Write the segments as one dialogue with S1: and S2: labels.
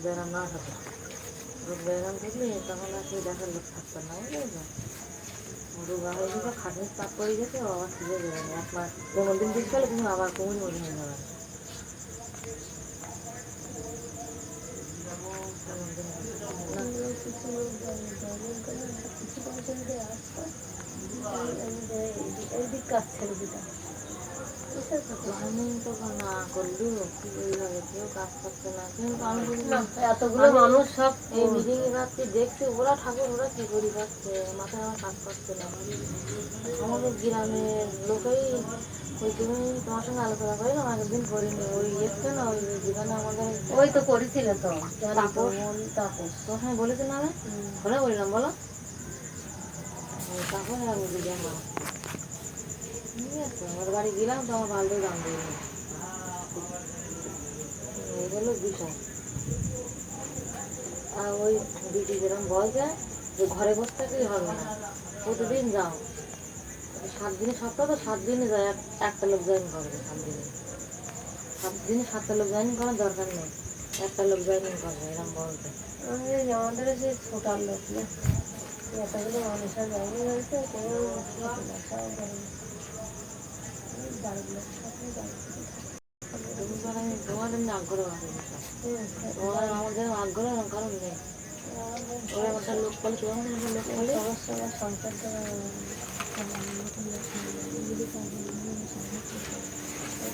S1: ব্যায়াম না থাকে, রোগ ব্যায়াম থাকলে তখন আর সেই দেখার লোক থাকতো না, বুঝলে তো রোগা হয়ে গেছে, খাটনির চাপ পড়ে গেছে, ও আবার ফিরে যাবে না, 1 মাস 15 দিন ঠিক গেলে তুমি আবার কোমর মনে হয়ে যাবে। না করলেও এইভাবে কেউ কাজ করছে না, কিন্তু আমি এতগুলো মানুষ সব এই মিটিং এ যাচ্ছে দেখছে, ওরা ঠাকুর ওরা কি করি পাচ্ছে, মাথায় আমার কাজ করছে না। আমাদের গ্রামের লোকেই ওই তুমি তোমার সঙ্গে আলোচনা করি না, একদিন করিনি, ওই এসছে না, ওই যেখানে আমাদের ওই তো করেছিলে তো তাপস, তোমার সঙ্গে বলেছে না আমি ঘরে বললাম বলো, তারপরে আর বলি যে আমার ঠিক আছে, ওর বাড়ি গেলাম তো আমার ভালো দাম দিই, এই হলো বিষয়। আর ওই দিদি যেরকম বলছে যে ঘরে বসে থাকলেই হবে না, প্রতিদিন যাও, 7 দিনে সপ্তাহ তো 7 দিনে যায়, একটা লোক জয়েন করবে, 7 দিনে 7টা লোক জয়েন করার দরকার নেই, একটা লোক জয়েনিং করবে, এরকম বলতে আমাদের যে ছোটার লোক না, এতগুলো মানুষের জয়েনিং হয়েছে, কেউ তোমার এমনি আগ্রহ আছে, তোমার আমাদের আগ্রহ কারণ নেই, ওরা একটা লোক বলে তোমার লোক বলে সবার সংসার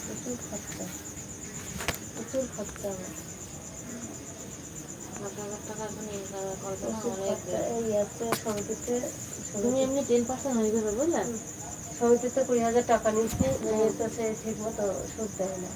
S1: প্রচুর খরচা, প্রচুর খরচা হবে, 5,000 টাকা এখন ইনকাম কল্পনা অনেক। এই একটা সমিতিতে তুমি এমনি 10% হয়ে যাবে বুঝলে, সমিতিতে 20,000 টাকা নিচ্ছে, তো সে ঠিক মতো সুদ দেয় না।